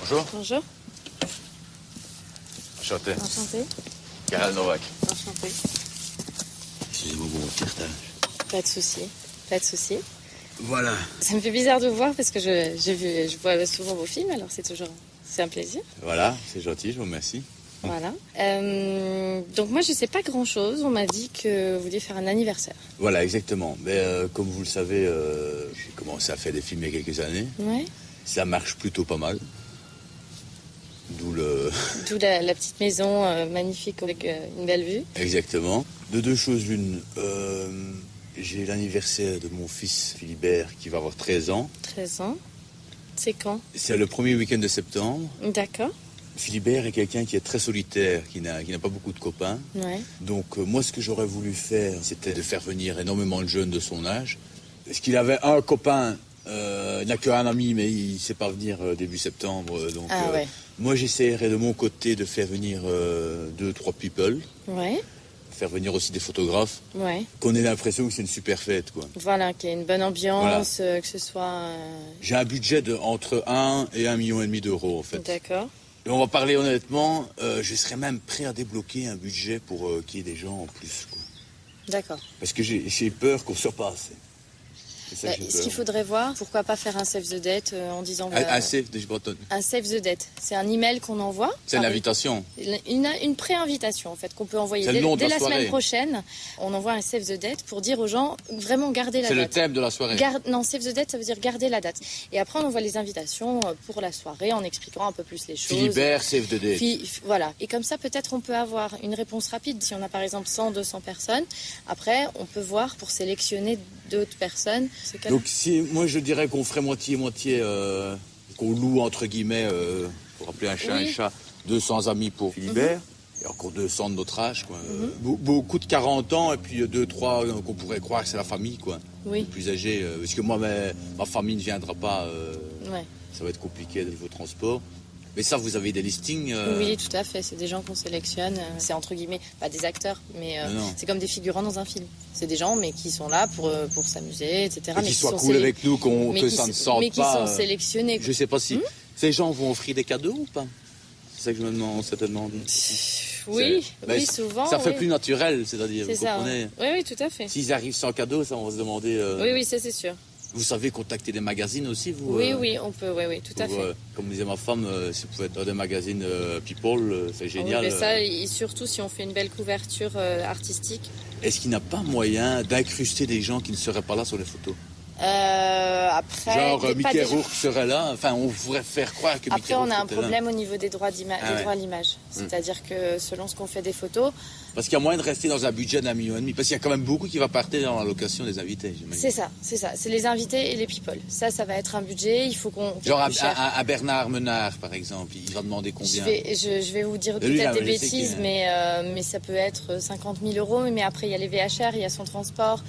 Bonjour. Bonjour. Enchanté. Enchantée. Karel Novak. Enchantée. Excusez-moi pour mon tirtage. Pas de souci. Pas de souci. Voilà. Ça me fait bizarre de vous voir parce que je vois souvent vos films, alors c'est un plaisir. Voilà, c'est gentil, je vous remercie. Voilà. Donc moi je sais pas grand chose. On m'a dit que vous vouliez faire un anniversaire. Voilà, exactement. Mais comme vous le savez, j'ai commencé à faire des films il y a quelques années. Ouais. Ça marche plutôt pas mal. D'où la petite maison magnifique avec une belle vue. Exactement. De deux choses l'une. J'ai l'anniversaire de mon fils Philibert qui va avoir 13 ans. 13 ans. C'est quand? C'est le premier week-end de septembre. D'accord. Philibert est quelqu'un qui est très solitaire, qui n'a pas beaucoup de copains. Ouais. Donc moi, ce que j'aurais voulu faire, c'était de faire venir énormément de jeunes de son âge. Est-ce qu'il avait un copain, il n'a qu'un ami, mais il ne sait pas venir début septembre. Donc Ouais. moi, j'essaierai de mon côté de faire venir 2-3 people, Ouais. faire venir aussi des photographes, Ouais. qu'on ait l'impression que c'est une super fête, quoi. Voilà, qu'il y ait une bonne ambiance, que ce soit... J'ai un budget entre 1 et 1,5 million d'euros, en fait. D'accord. Et on va parler honnêtement, je serais même prêt à débloquer un budget pour qu'il y ait des gens en plus, quoi. D'accord. Parce que j'ai peur qu'on ne soit pas assez. C'est ça que j'ai Ce peur. qu'il faudrait voir, pourquoi pas faire un save the date en disant... Un save de Gibraltar. Un save the date. C'est un email qu'on envoie. C'est une invitation. Une pré-invitation, en fait, qu'on peut envoyer C'est le nom de dès la la soirée. semaine prochaine. On envoie un save the date pour dire aux gens, vraiment garder la C'est date. le thème de la soirée. Non, save the date, ça veut dire garder la date. Et après, on envoie les invitations pour la soirée en expliquant un peu plus les choses. Philibert, save the date. Voilà. Et comme ça, peut-être, on peut avoir une réponse rapide. Si on a, par exemple, 100, 200 personnes, après, on peut voir pour sélectionner d'autres personnes. Donc, moi, je dirais qu'on ferait moitié-moitié, qu'on loue, entre guillemets, pour appeler un chat un chat, 200 amis pour Philibert. Et encore 200 de notre âge, quoi. Beaucoup de 40 ans, et puis 2-3 qu'on pourrait croire que c'est la famille, quoi. Oui. Les plus âgés. Parce que moi, ma famille ne viendra pas. Ouais. Ça va être compliqué au niveau transport. Mais ça, vous avez des listings Oui, tout à fait. C'est des gens qu'on sélectionne. C'est entre guillemets, pas des acteurs, mais Non. c'est comme des figurants dans un film. C'est des gens, mais qui sont là pour s'amuser, etc. Et qui soient cool avec nous, que ça ne sente pas. Mais qui sont sélectionnés. Je ne sais pas si ces gens vont offrir des cadeaux ou pas. C'est ça que je me demande, certainement. Oui, souvent. Ça fait oui. plus naturel, c'est-à-dire, vous comprenez. Oui, tout à fait. S'ils arrivent sans cadeau, ça, on va se demander... Oui, ça c'est sûr. Vous savez contacter des magazines aussi, vous Oui, on peut, oui, tout à fait. Comme disait ma femme, si vous pouvez être dans des magazines People, c'est génial. Oui, mais ça, et surtout si on fait une belle couverture artistique. Est-ce qu'il n'y a pas moyen d'incruster des gens qui ne seraient pas là sur les photos? Après, genre Mickey Rourke serait là, enfin on pourrait faire croire que Mickey Rourke Après on a un était là. problème au niveau des droits à l'image. C'est-à-dire que selon ce qu'on fait des photos... Parce qu'il y a moyen de rester dans un budget d'1,5 million. Parce qu'il y a quand même beaucoup qui va partir dans la location des invités, j'imagine. C'est ça. C'est les invités et les people. Ça va être un budget, il faut qu'on... Genre à Bernard Menard, par exemple, il va demander combien? Je vais vous dire Lui, peut-être des je sais bêtises, mais ça peut être 50 000 euros. Mais après, il y a les VHR, il y a son transport,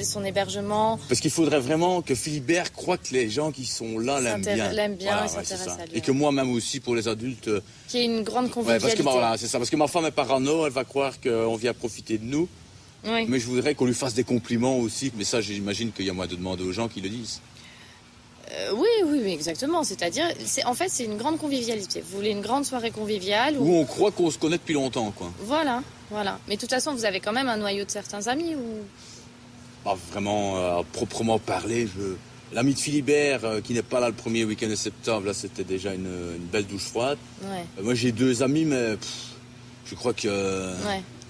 son hébergement. Parce qu'il faudrait vraiment que Philibert croie que les gens qui sont là l'aiment bien. Voilà, et s'intéressent à lui. Et que moi-même aussi, pour les adultes... Qu'il y ait une grande convivialité. C'est ça. Parce que ma femme est parano, elle va croire qu'on vient profiter de nous. Oui. Mais je voudrais qu'on lui fasse des compliments aussi. Mais ça, j'imagine qu'il y a moyen de demander aux gens qui le disent. Oui, exactement. C'est-à-dire, en fait, c'est une grande convivialité. Vous voulez une grande soirée conviviale où on croit qu'on se connaît depuis longtemps, quoi. Voilà. Mais de toute façon, vous avez quand même un noyau de certains amis ou... Pas vraiment proprement parler. L'ami de Philibert, qui n'est pas là le premier week-end de septembre, là, c'était déjà une belle douche froide. Ouais. Moi, j'ai 2 amis, mais je crois que...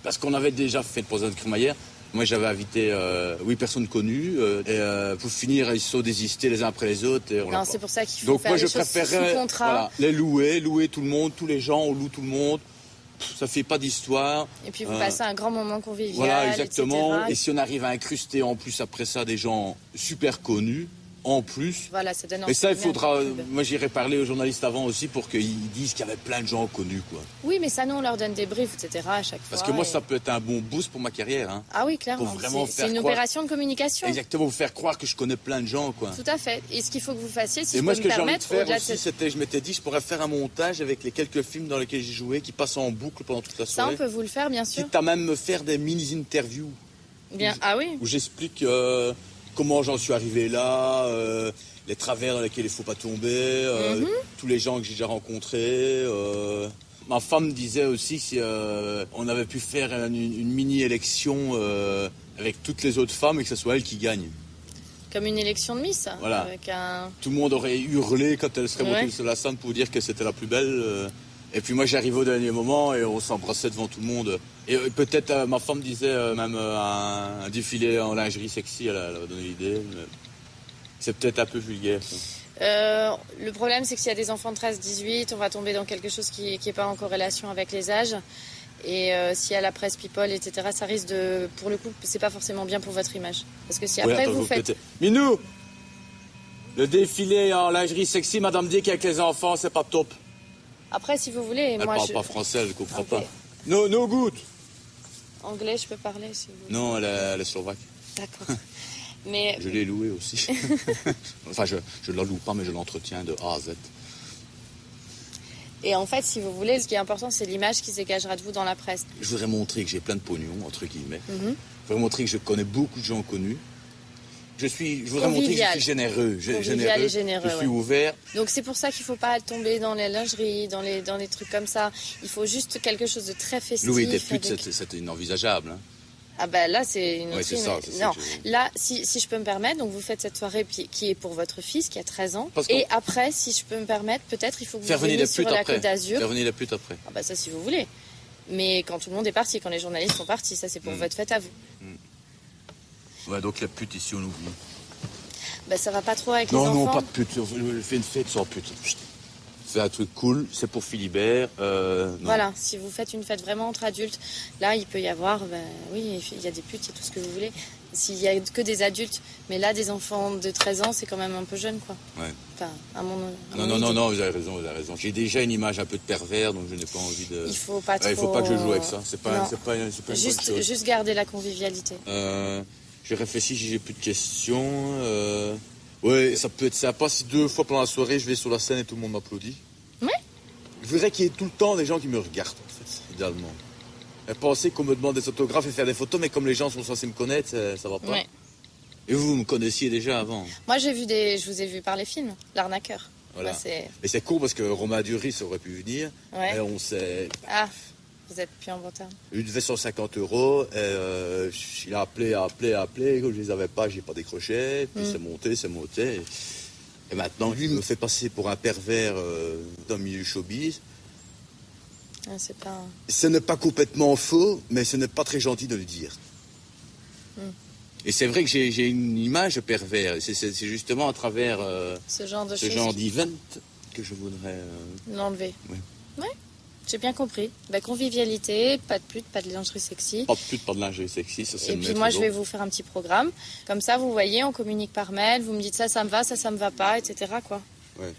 Parce qu'on avait déjà fait le procès de crémaillère. Moi, j'avais invité 8 personnes connues. Et pour finir, ils se sont désistés les uns après les autres. Et non, c'est pour ça qu'il faut faire moi, les choses sous contrat. Les louer tout le monde, tous les gens, on loue tout le monde. Ça fait pas d'histoire. Et puis vous passez un grand moment convivial. Voilà, exactement. Etc. Et si on arrive à incruster en plus après ça des gens super connus, en plus. Voilà, ça donne. Et ça, il faudra. Moi, j'irai parler aux journalistes avant aussi pour qu'ils disent qu'il y avait plein de gens connus, quoi. Oui, mais ça, nous, on leur donne des briefs, etc. à chaque fois. Parce que moi, ça peut être un bon boost pour ma carrière. Hein. Ah oui, clairement. C'est une opération de communication. Exactement, vous faire croire que je connais plein de gens, quoi. Tout à fait. Et ce qu'il faut que vous fassiez, si et je moi, peux ce que me j'ai envie de permettre, faire aussi, c'était, je m'étais dit, je pourrais faire un montage avec les quelques films dans lesquels j'ai joué, qui passent en boucle pendant toute la soirée. Ça, on peut vous le faire, bien sûr. Quitte à même me faire des mini-interviews. Bien, ah oui. Où j'explique comment j'en suis arrivé là. les travers dans lesquels il faut pas tomber, tous les gens que j'ai déjà rencontrés. Ma femme disait aussi si on avait pu faire une mini-élection avec toutes les autres femmes et que ce soit elle qui gagne. Comme une élection de Miss. Voilà. Avec un... Tout le monde aurait hurlé quand elle serait montée sur la scène pour dire que c'était la plus belle. Et puis moi j'arrive au dernier moment et on s'embrassait devant tout le monde. Et peut-être ma femme disait même un défilé en lingerie sexy, elle a donné l'idée. C'est peut-être un peu vulgaire. Le problème c'est que s'il y a des enfants de 13-18, on va tomber dans quelque chose qui n'est pas en corrélation avec les âges. Et s'il y a la presse people, etc., ça risque de... Pour le coup, c'est pas forcément bien pour votre image. Parce que si après vous faites... Minou, le défilé en lingerie sexy, madame dit qu'avec les enfants, c'est pas top. Après, si vous voulez... Elle moi, parle pas français, elle comprend Ok. pas. No good. Anglais, je peux parler si vous voulez. Non, elle est slovaque. D'accord. Mais Je l'ai loué aussi. Enfin, je ne la loue pas, mais je l'entretiens de A à Z. Et en fait, si vous voulez, ce qui est important, c'est l'image qui se dégagera de vous dans la presse. Je voudrais montrer que j'ai plein de pognon, entre guillemets. Je voudrais montrer que je connais beaucoup de gens connus. Je voudrais montrer que je suis généreux. Convivial et généreux, je suis ouvert. Donc c'est pour ça qu'il ne faut pas tomber dans les lingeries, dans les trucs comme ça. Il faut juste quelque chose de très festif. Louer des putes, c'était inenvisageable. Hein. Ah ben là, c'est une autre... Ouais, c'est ça, Non, que là, si je peux me permettre, donc vous faites cette soirée qui est pour votre fils qui a 13 ans. Parce et après, si je peux me permettre, peut-être il faut que vous veniez sur la Côte d'Azur. Faire venir les putes après. Ah ben ça, si vous voulez. Mais quand tout le monde est parti, quand les journalistes sont partis, ça c'est pour votre fête à vous. Ouais, donc la pute ici, on oublie. Ben ça va pas trop avec les enfants. Non, pas de pute. On fait une fête sans pute. C'est un truc cool, c'est pour Philibert. Non. Voilà, si vous faites une fête vraiment entre adultes, là il peut y avoir, oui, il y a des putes et tout ce que vous voulez. S'il y a que des adultes, mais là des enfants de 13 ans, c'est quand même un peu jeune, quoi. Ouais. Enfin, à mon Non, vous avez raison. J'ai déjà une image un peu de pervers, donc je n'ai pas envie de... Il faut pas trop... il faut pas que je joue avec ça. C'est pas une bonne chose. Juste garder la convivialité. Je réfléchis si j'ai plus de questions. Ouais, ça peut être sympa si 2 fois pendant la soirée, je vais sur la scène et tout le monde m'applaudit. Ouais. Je voudrais qu'il y ait tout le temps des gens qui me regardent, en fait, idéalement. Et penser qu'on me demande des autographes et faire des photos, mais comme les gens sont censés me connaître, ça va pas. Ouais. Et vous me connaissiez déjà avant. Moi, je vous ai vu par les films, L'arnaqueur. Voilà. Bah, Et c'est cool parce que Romain Duris aurait pu venir. Ouais. Et on s'est... Ah, vous êtes plus en bon terme. Il devait 150 €. Il a appelé. Comme je les avais pas, j'ai pas décroché. Puis c'est monté. Et maintenant, lui me fait passer pour un pervers dans le milieu showbiz. Ah, c'est pas... Ce n'est pas complètement faux, mais ce n'est pas très gentil de le dire. Et c'est vrai que j'ai une image pervers. C'est justement à travers ce genre de ce choses. genre d'event que je voudrais... L'enlever. Oui. Ouais, j'ai bien compris. Convivialité, pas de pute, pas de lingerie sexy. Pas de pute, pas de lingerie sexy, ça c'est Et le puis maître moi, je mot. vais vous faire un petit programme. Comme ça, vous voyez, on communique par mail. Vous me dites ça me va, ça me va pas, etc. quoi. Ouais.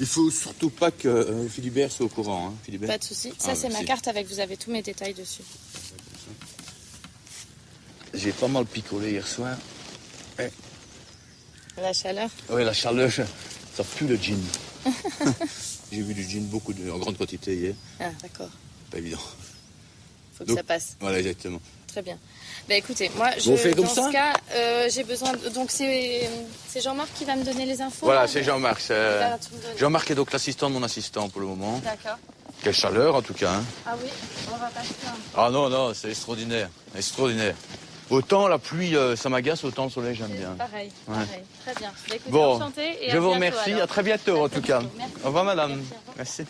Il faut surtout pas que Philibert soit au courant. Hein, Philibert. Pas de souci. Ça, c'est ma merci. carte avec, vous avez tous mes détails dessus. J'ai pas mal picolé hier soir. La chaleur. Oui, la chaleur, ça pue le gin. J'ai vu du gin en grande quantité hier. Ah, d'accord. Pas évident. Faut que Donc, ça passe. Voilà, exactement. Très bien. Écoutez, moi, On fait comme dans ça ce cas, j'ai besoin... Donc, c'est Jean-Marc qui va me donner les infos. Voilà, là c'est Jean-Marc. va tout me donner. Jean-Marc est donc l'assistant de mon assistant pour le moment. D'accord. Quelle chaleur en tout cas. Hein. Ah oui, on va pas se plaindre. Ah non, c'est extraordinaire. Extraordinaire. Autant la pluie, ça m'agace, autant le soleil, j'aime bien. Pareil. Très bien. Écoutez, Bon, enchanté et je à vous bientôt, remercie. alors. À très bientôt en tout cas. Merci. Au revoir madame. Merci, au revoir. Merci.